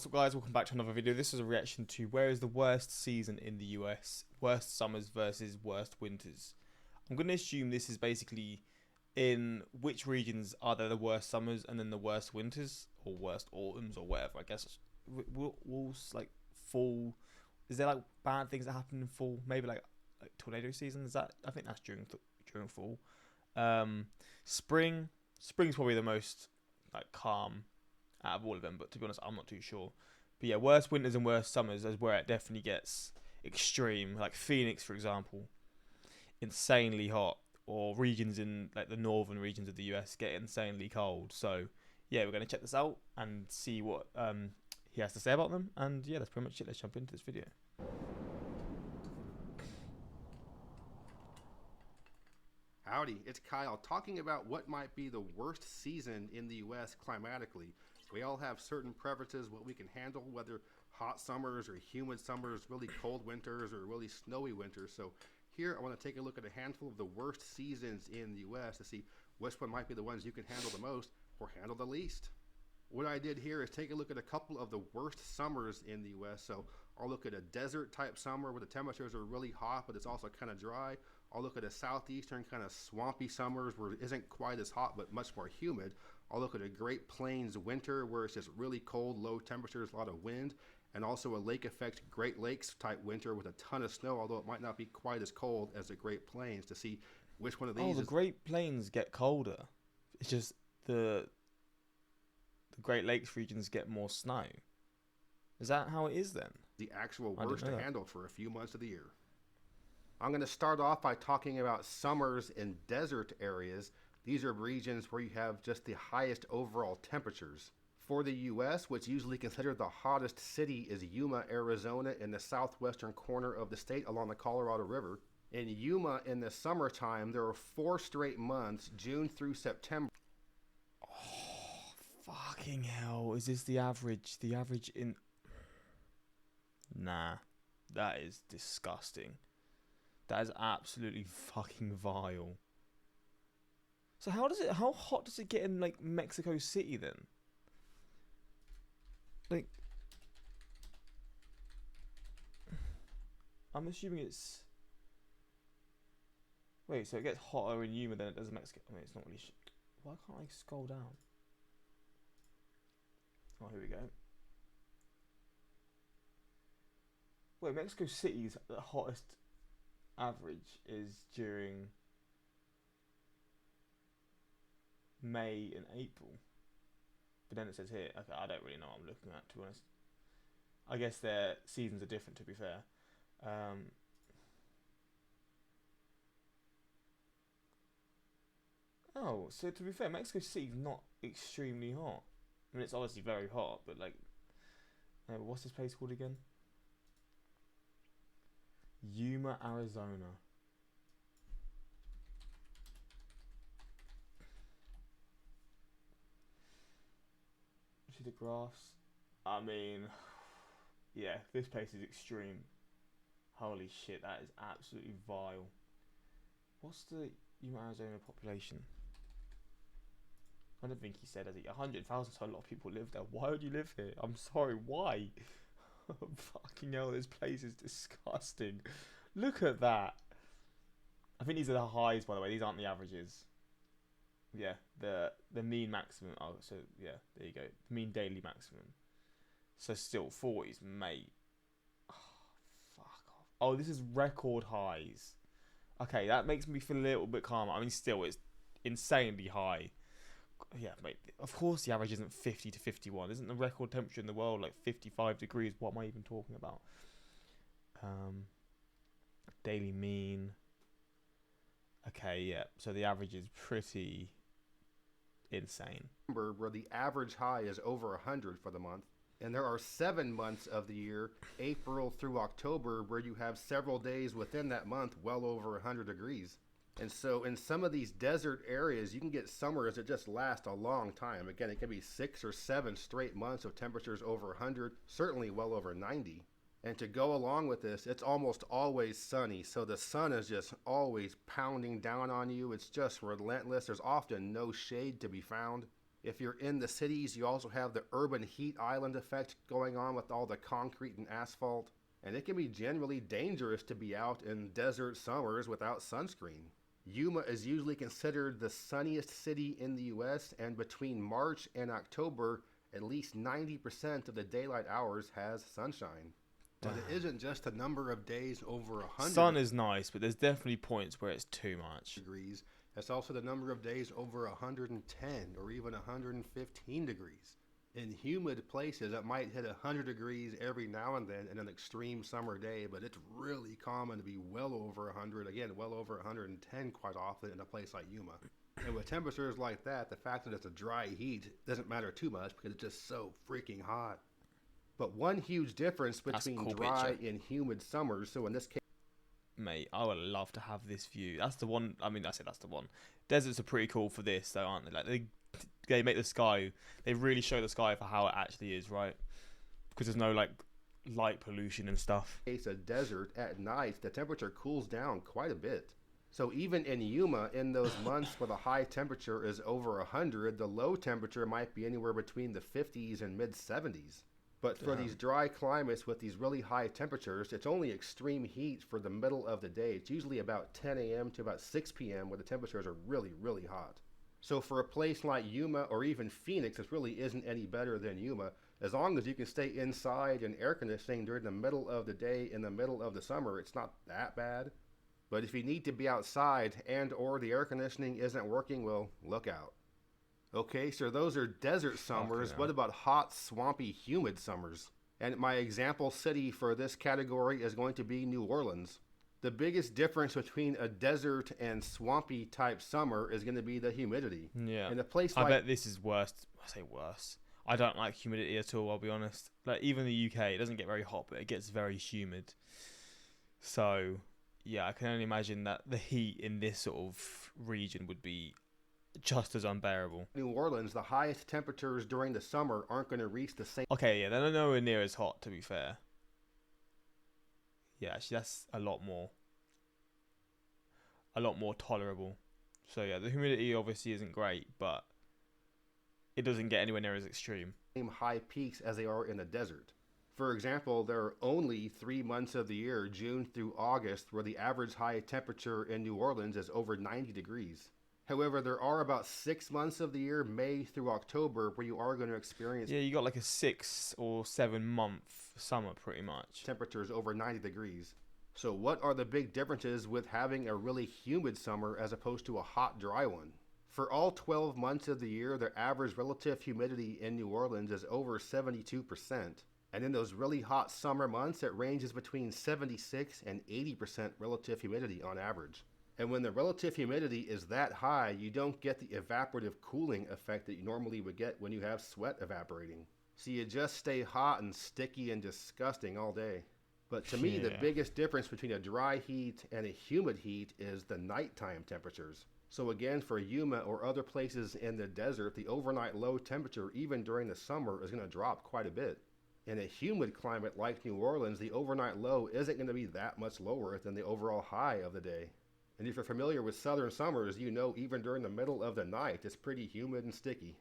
what's up guys, welcome back to another video. This is a reaction to where is the worst season in the US, worst summers versus worst winters. I'm going to assume this is basically in which regions are there the worst summers and then the worst winters, or worst autumns, or whatever. I guess we'll like fall, is there like bad things that happen in fall, maybe like tornado season, is that, I think that's during fall. Spring's probably the most like calm out of all of them, but to be honest, I'm not too sure. But yeah, worst winters and worst summers is where it definitely gets extreme. Like Phoenix, for example, insanely hot, or regions in like the northern regions of the US get insanely cold. So yeah, we're gonna check this out and see what he has to say about them. And yeah, that's pretty much it. Let's jump into this video. Howdy, it's Kyle talking about what might be the worst season in the US climatically. We all have certain preferences, what we can handle, whether hot summers or humid summers, really cold winters or really snowy winters. So here I want to take a look at a handful of the worst seasons in the US to see which one might be the ones you can handle the most or handle the least. What I did here is take a look at a couple of the worst summers in the US. So I'll look at a desert type summer where the temperatures are really hot, but it's also kind of dry. I'll look at a southeastern kind of swampy summers where it isn't quite as hot, but much more humid. I'll look at a Great Plains winter where it's just really cold, low temperatures, a lot of wind, and also a lake effect Great Lakes type winter with a ton of snow, although it might not be quite as cold as the Great Plains, to see which one of these Oh, the Great Plains get colder. It's just the Great Lakes regions get more snow. Is that how it is then? The actual worst to handle for a few months of the year. I'm going to start off by talking about summers in desert areas. These are regions where you have just the highest overall temperatures. For the US, what's usually considered the hottest city is Yuma, Arizona, in the southwestern corner of the state along the Colorado River. In Yuma, in the summertime, there are 4 straight months, June through September. Oh, fucking hell. Is this the average? The average in... Nah, that is disgusting. That is absolutely fucking vile. So how hot does it get in like Mexico City then? Like, I'm assuming it's, wait, so it gets hotter in Yuma than it does in Mexico. I mean, it's not really why can't I scroll down? Oh, here we go. Wait, Mexico City's the hottest average is during May and April, but then it says here, okay, I don't really know what I'm looking at, to be honest. I guess their seasons are different, to be fair. Oh, so to be fair, Mexico City's not extremely hot. I mean, it's obviously very hot, but like, what's this place called again? Yuma, Arizona. See the graphs? I mean, yeah, this place is extreme. Holy shit, that is absolutely vile. What's the Yuma, Arizona population? I don't think he said, has he? 100,000, so a lot of people live there. Why would you live here? I'm sorry, why? Fucking hell, this place is disgusting. Look at that. I think these are the highs, by the way. These aren't the averages. Yeah, the mean maximum. Oh, so yeah, there you go. The mean daily maximum. So still 40s, mate. Oh, fuck off. Oh, this is record highs. Okay, that makes me feel a little bit calmer. I mean, still, it's insanely high. Yeah, mate. Of course, the average isn't 50 to 51. Isn't the record temperature in the world like 55 degrees? What am I even talking about? Daily mean. Okay, yeah. So the average is pretty insane. Where the average high is over 100 for the month. And there are 7 months of the year, April through October, where you have several days within that month well over 100 degrees. And so in some of these desert areas, you can get summers that just last a long time. Again, it can be 6 or 7 straight months of temperatures over 100, certainly well over 90. And to go along with this, it's almost always sunny. So the sun is just always pounding down on you. It's just relentless. There's often no shade to be found. If you're in the cities, you also have the urban heat island effect going on with all the concrete and asphalt. And it can be generally dangerous to be out in desert summers without sunscreen. Yuma is usually considered the sunniest city in the US, and between March and October, at least 90% of the daylight hours has sunshine. But it isn't just a number of days over 100 Sun is nice, but there's definitely points where it's too much. degrees. It's also the number of days over 110 or even 115 degrees. In humid places, it might hit 100 degrees every now and then in an extreme summer day, but it's really common to be well over 100, again, well over 110 quite often in a place like Yuma. And with temperatures like that, the fact that it's a dry heat doesn't matter too much because it's just so freaking hot. But one huge difference between Cool dry picture. and humid summers, so in this case, Mate, I would love to have this view. That's the one. I mean, I said that's the one. Deserts are pretty cool for this, though, aren't they? Like they make the sky. They really show the sky for how it actually is, right? Because there's no like light pollution and stuff. a desert, at night, the temperature cools down quite a bit. So even in Yuma, in those months where the high temperature is over 100, the low temperature might be anywhere between the 50s and mid 70s. But for Damn. these dry climates with these really high temperatures, it's only extreme heat for the middle of the day. It's usually about 10 a.m. to about 6 p.m. where the temperatures are really, really hot. So for a place like Yuma or even Phoenix, this really isn't any better than Yuma. As long as you can stay inside in air conditioning during the middle of the day in the middle of the summer, it's not that bad. But if you need to be outside and or the air conditioning isn't working, well, look out. Okay, so those are desert summers. Fucking What hell. about hot, swampy, humid summers? And my example city for this category is going to be New Orleans. The biggest difference between a desert and swampy type summer is going to be the humidity. Yeah. In a place I like bet this is worse. I say worse. I don't like humidity at all. I'll be honest. Like even the UK, it doesn't get very hot, but it gets very humid. So yeah, I can only imagine that the heat in this sort of region would be just as unbearable. New Orleans, the highest temperatures during the summer aren't going to reach the same Okay, yeah, they're nowhere near as hot, to be fair. Yeah, actually, that's a lot more tolerable. So yeah, the humidity obviously isn't great, but it doesn't get anywhere near as extreme. high peaks as they are in the desert. For example, there are only 3 months of the year, June through August, where the average high temperature in New Orleans is over 90 degrees. However, there are about 6 months of the year, May through October, where you are going to experience Yeah, you got like a 6 or 7 month summer pretty much. temperatures over 90 degrees. So what are the big differences with having a really humid summer as opposed to a hot, dry one? For all 12 months of the year, the average relative humidity in New Orleans is over 72%. And in those really hot summer months, it ranges between 76 and 80% relative humidity on average. And when the relative humidity is that high, you don't get the evaporative cooling effect that you normally would get when you have sweat evaporating. So you just stay hot and sticky and disgusting all day. But to me, the Yeah. biggest difference between a dry heat and a humid heat is the nighttime temperatures. So again, for Yuma or other places in the desert, the overnight low temperature, even during the summer, is going to drop quite a bit. In a humid climate like New Orleans, the overnight low isn't going to be that much lower than the overall high of the day. And if you're familiar with southern summers, you know even during the middle of the night, it's pretty humid and sticky.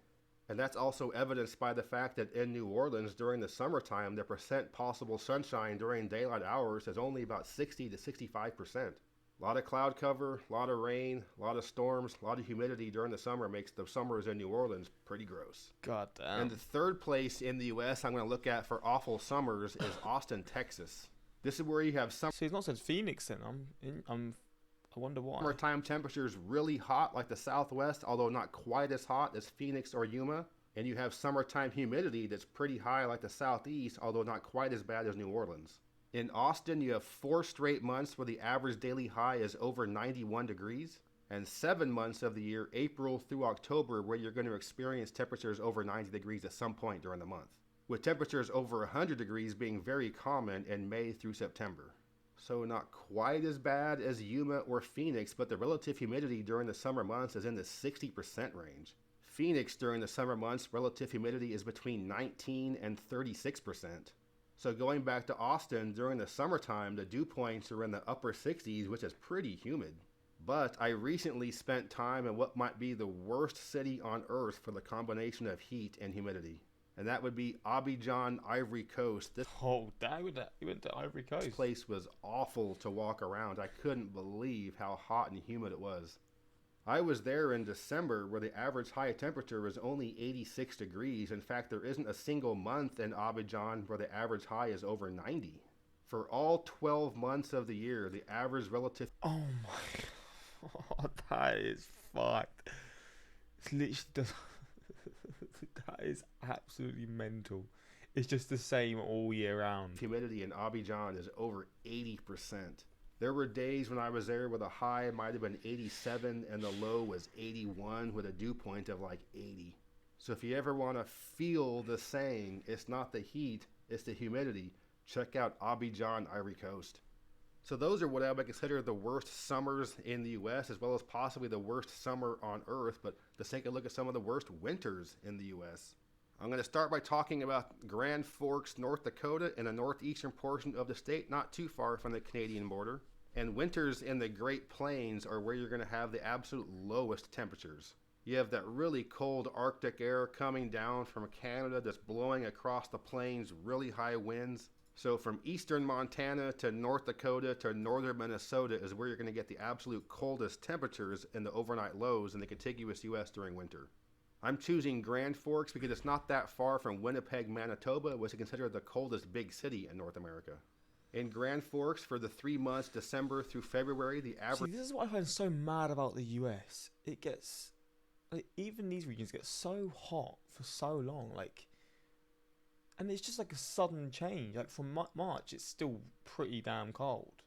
And that's also evidenced by the fact that in New Orleans during the summertime, the percent possible sunshine during daylight hours is only about 60 to 65%. A lot of cloud cover, a lot of rain, a lot of storms, a lot of humidity during the summer makes the summers in New Orleans pretty gross. God damn. And the third place in the US I'm going to look at for awful summers is Austin, Texas. This is where you have So he's not said Phoenix then. I wonder why. summertime temperatures really hot like the Southwest, although not quite as hot as Phoenix or Yuma. And you have summertime humidity that's pretty high like the Southeast, although not quite as bad as New Orleans. In Austin, you have 4 straight months where the average daily high is over 91 degrees, and 7 months of the year, April through October, where you're going to experience temperatures over 90 degrees at some point during the month, with temperatures over 100 degrees being very common in May through September. So not quite as bad as Yuma or Phoenix, but the relative humidity during the summer months is in the 60% range. Phoenix during the summer months, relative humidity is between 19 and 36%. So going back to Austin, during the summertime, the dew points are in the upper 60s, which is pretty humid. But I recently spent time in what might be the worst city on earth for the combination of heat and humidity. And that would be Abidjan, Ivory Coast. This Oh, that would you went to Ivory Coast. place was awful to walk around. I couldn't believe how hot and humid it was. I was there in December where the average high temperature was only 86 degrees. In fact, there isn't a single month in Abidjan where the average high is over 90. For all 12 months of the year, the average relative Oh my god, that is fucked. It's literally just that is absolutely mental. It's just the same all year round. humidity in Abidjan is over 80%. There were days when I was there where the high might have been 87 and the low was 81 with a dew point of like 80. So if you ever want to feel the saying, it's not the heat, it's the humidity, check out Abidjan, Ivory Coast. So those are what I would consider the worst summers in the US, as well as possibly the worst summer on Earth. But let's take a look at some of the worst winters in the US. I'm going to start by talking about Grand Forks, North Dakota, in the northeastern portion of the state, not too far from the Canadian border. And winters in the Great Plains are where you're going to have the absolute lowest temperatures. You have that really cold Arctic air coming down from Canada that's blowing across the plains, really high winds. So from eastern Montana to North Dakota to northern Minnesota is where you're going to get the absolute coldest temperatures in the overnight lows in the contiguous US during winter. I'm choosing Grand Forks because it's not that far from Winnipeg, Manitoba, which is considered the coldest big city in North America. In Grand Forks, for the 3 months, December through February, the average... See, this is what I find so mad about the US. It gets... Like, even these regions get so hot for so long, like... And it's just like a sudden change. Like, from March, it's still pretty damn cold.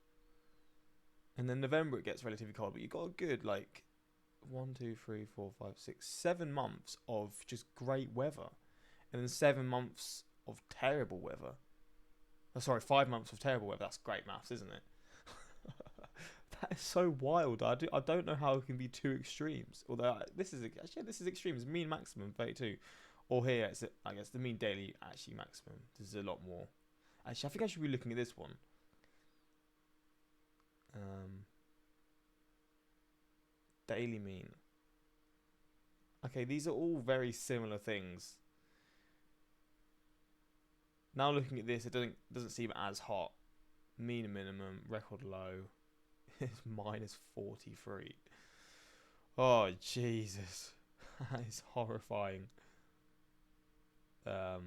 And then November, it gets relatively cold. But you've got a good, like... 7 months of just great weather, and then 7 months of terrible weather. Oh, sorry, 5 months of terrible weather. That's great maths, isn't it? That is so wild. I don't know how it can be two extremes. Although this is extreme. It's mean maximum 32, or here it's I guess the mean daily actually maximum. This is a lot more. Actually, I think I should be looking at this one. Daily mean. Okay, these are all very similar things. Now looking at this, it doesn't seem as hot. Mean and minimum, record low is minus 43. Oh Jesus, that is horrifying. But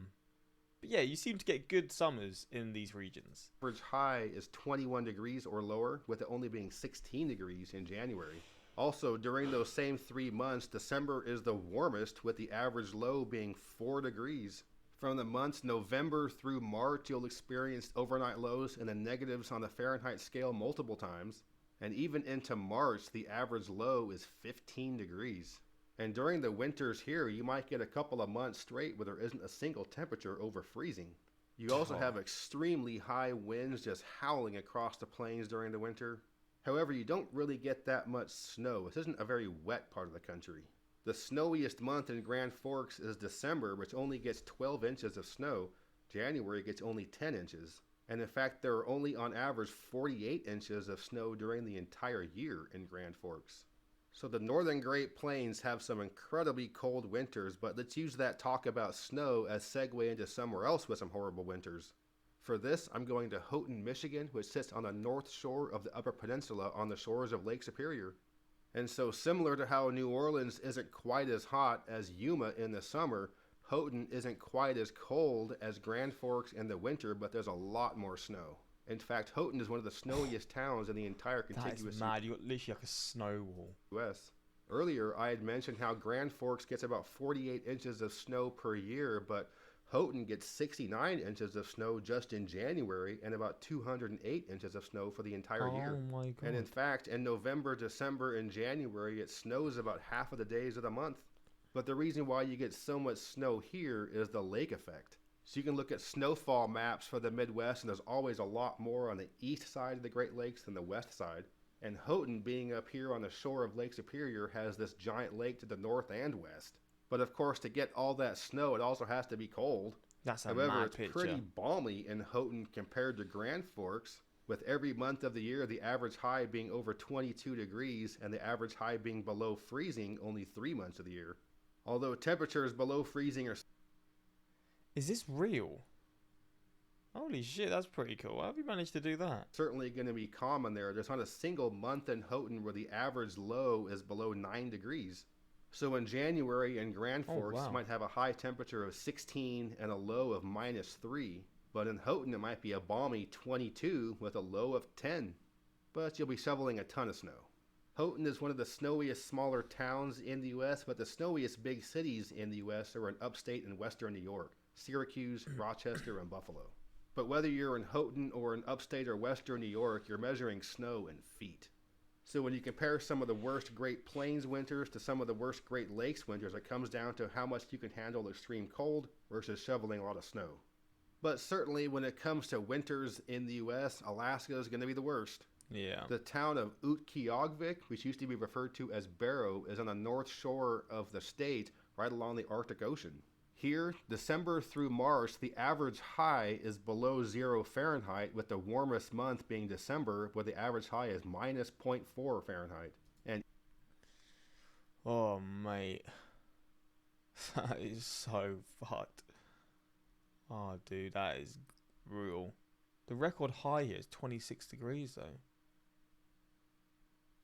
yeah, you seem to get good summers in these regions. Average high is 21 degrees or lower, with it only being 16 degrees in January. Also, during those same 3 months, December is the warmest, with the average low being 4 degrees. From the months November through March, you'll experience overnight lows in the negatives on the Fahrenheit scale multiple times. And even into March, the average low is 15 degrees. And during the winters here, you might get a couple of months straight where there isn't a single temperature over freezing. You also have extremely high winds just howling across the plains during the winter. However, you don't really get that much snow. This isn't a very wet part of the country. The snowiest month in Grand Forks is December, which only gets 12 inches of snow. January gets only 10 inches. And in fact, there are only on average 48 inches of snow during the entire year in Grand Forks. So the northern Great Plains have some incredibly cold winters, but let's use that talk about snow as segue into somewhere else with some horrible winters. For this, I'm going to Houghton, Michigan, which sits on the north shore of the Upper Peninsula on the shores of Lake Superior. And so similar to how New Orleans isn't quite as hot as Yuma in the summer, Houghton isn't quite as cold as Grand Forks in the winter, but there's a lot more snow. In fact, Houghton is one of the snowiest towns in the entire contiguous That is mad. You got literally like a snow wall. US. Earlier, I had mentioned how Grand Forks gets about 48 inches of snow per year, but Houghton gets 69 inches of snow just in January and about 208 inches of snow for the entire year. Oh my god. And in fact, in November, December, and January, it snows about half of the days of the month. But the reason why you get so much snow here is the lake effect. So you can look at snowfall maps for the Midwest, and there's always a lot more on the east side of the Great Lakes than the west side. And Houghton, being up here on the shore of Lake Superior, has this giant lake to the north and west. But of course, to get all that snow, it also has to be cold. That's a However, mad it's picture. pretty balmy in Houghton compared to Grand Forks. with every month of the year the average high being over 22 degrees and the average high being below freezing only 3 months of the year. Although temperatures below freezing are Is this real? Holy shit, that's pretty cool. How have you managed to do that? certainly going to be common there, there's not a single month in Houghton where the average low is below 9 degrees. So in January in Grand Forks, wow. you might have a high temperature of 16 and a low of -3. But in Houghton, it might be a balmy 22 with a low of 10. But you'll be shoveling a ton of snow. Houghton is one of the snowiest smaller towns in the U.S., but the snowiest big cities in the U.S. are in upstate and western New York, Syracuse, Rochester, and Buffalo. But whether you're in Houghton or in upstate or western New York, you're measuring snow in feet. So when you compare some of the worst Great Plains winters to some of the worst Great Lakes winters, it comes down to how much you can handle extreme cold versus shoveling a lot of snow. But certainly when it comes to winters in the U.S., Alaska is going to be the worst. Yeah. The town of Utqiagvik, which used to be referred to as Barrow, is on the north shore of the state, right along the Arctic Ocean. Here, December through March, the average high is below 0 Fahrenheit, with the warmest month being December, where the average high is -0.4 Fahrenheit. And Oh, mate. That is so fucked. Oh, dude, that is brutal. The record high here is 26 degrees, though.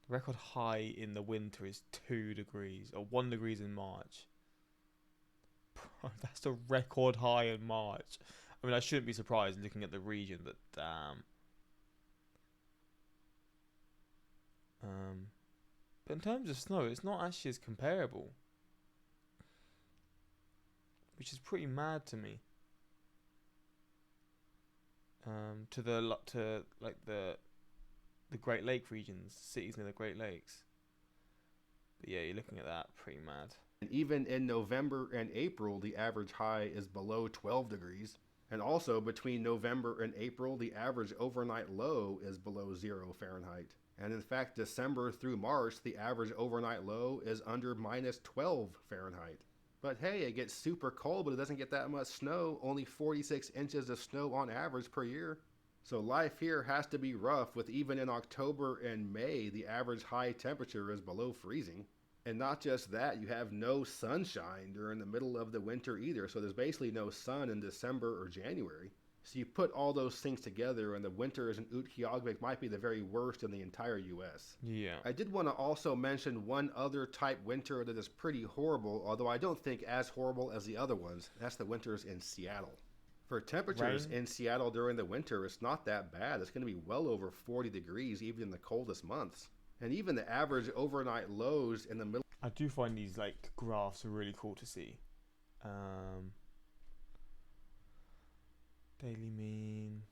The record high in the winter is 2 degrees, or 1 degrees in March. Bro, that's the record high in March. I mean, I shouldn't be surprised looking at the region, but damn. But in terms of snow, it's not actually as comparable, which is pretty mad to me. To the Great Lake regions, cities near the Great Lakes. But yeah, you're looking at that, pretty mad. even in November and April, the average high is below 12 degrees. And also between November and April, the average overnight low is below 0 Fahrenheit. And in fact, December through March, the average overnight low is under -12 Fahrenheit. But hey, it gets super cold, but it doesn't get that much snow, only 46 inches of snow on average per year. So life here has to be rough, with even in October and May, the average high temperature is below freezing. And not just that, you have no sunshine during the middle of the winter either, so there's basically no sun in December or January. So you put all those things together, and the winters in Utqiagvik might be the very worst in the entire U.S. Yeah. I did want to also mention one other type winter that is pretty horrible, although I don't think as horrible as the other ones. That's the winters in Seattle. For temperatures in Seattle during the winter, it's not that bad. It's going to be well over 40 degrees even in the coldest months. And even the average overnight lows in the middle. I do find these like graphs are really cool to see. Daily mean.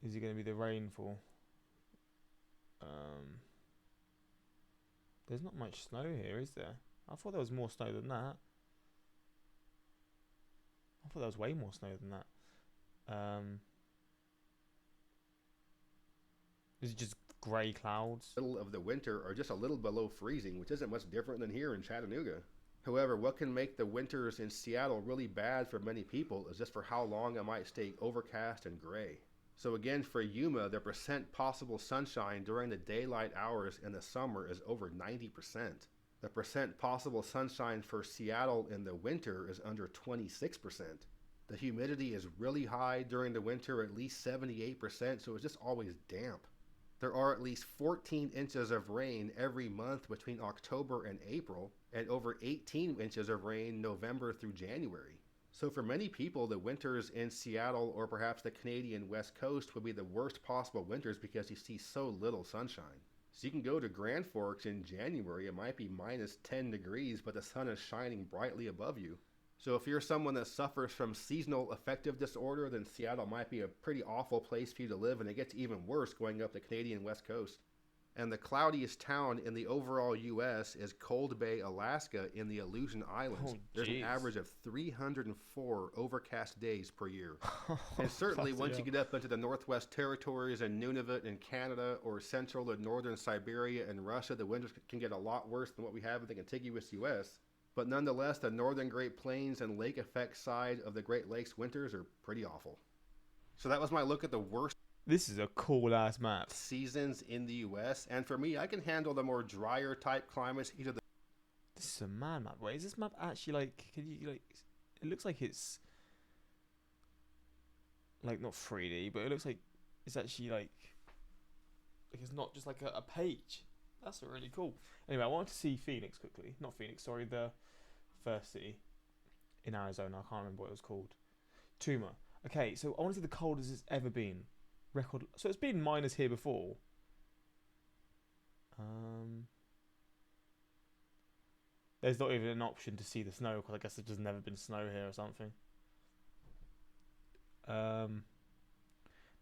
Is it going to be the rainfall? There's not much snow here, is there? I thought there was more snow than that. I thought there was way more snow than that. Is it just grey clouds? Middle of the winter are just a little below freezing, which isn't much different than here in Chattanooga. However, what can make the winters in Seattle really bad for many people is just for how long it might stay overcast and gray. So again, for Yuma, the percent possible sunshine during the daylight hours in the summer is over 90%. The percent possible sunshine for Seattle in the winter is under 26%. The humidity is really high during the winter, at least 78%, so it's just always damp. There are at least 14 inches of rain every month between October and April, and over 18 inches of rain November through January. So for many people, the winters in Seattle or perhaps the Canadian West Coast would be the worst possible winters because you see so little sunshine. So you can go to Grand Forks in January, it might be -10 degrees, but the sun is shining brightly above you. So if you're someone that suffers from seasonal affective disorder, then Seattle might be a pretty awful place for you to live, and it gets even worse going up the Canadian West Coast. And the cloudiest town in the overall U.S. is Cold Bay, Alaska in the Aleutian Islands. There's an average of 304 overcast days per year. And certainly once you get up into the Northwest Territories and Nunavut in Canada, or central and northern Siberia and Russia, the winters can get a lot worse than what we have in the contiguous U.S. But nonetheless, the northern Great Plains and lake effect side of the Great Lakes winters are pretty awful. So that was my look at the worst. This is a cool ass map. seasons in the U.S. And for me, I can handle the more drier type climates. Either the This is a mad map. Wait, is this map actually like? Can you like? It looks like it's like not 3D, but it looks like it's actually like it's not just like a page. That's really cool. Anyway, I wanted to see Phoenix quickly. Not Phoenix, sorry, the first city in Arizona. I can't remember what it was called. Tuma. Okay, so I want to see the coldest it's ever been. Record. So it's been minus here before. There's not even an option to see the snow because I guess there's just never been snow here or something. The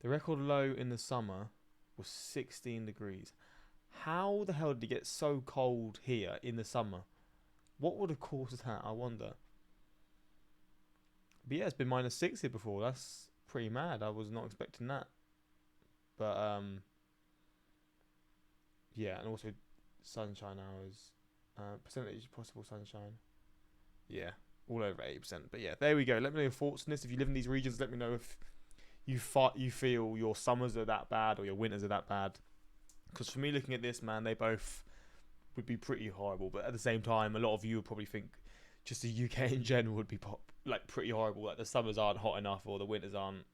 record low in the summer was 16 degrees. How the hell did it get so cold here in the summer? What would have caused that, I wonder? But yeah, it's been -6 here before. That's pretty mad. I was not expecting that. But yeah, and also sunshine hours. Percentage possible sunshine. Yeah, all over 80%. But yeah, there we go. Let me know your thoughts on this. If you live in these regions, let me know if you feel your summers are that bad or your winters are that bad. Because for me, looking at this, man, they both would be pretty horrible. But at the same time, a lot of you would probably think just the UK in general would be like pretty horrible. Like the summers aren't hot enough or the winters aren't.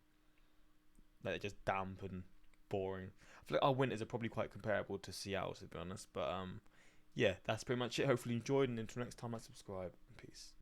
Like they're just damp and boring. I feel like our winters are probably quite comparable to Seattle, to be honest. But yeah, that's pretty much it. Hopefully you enjoyed, and until next time, I subscribe. Peace.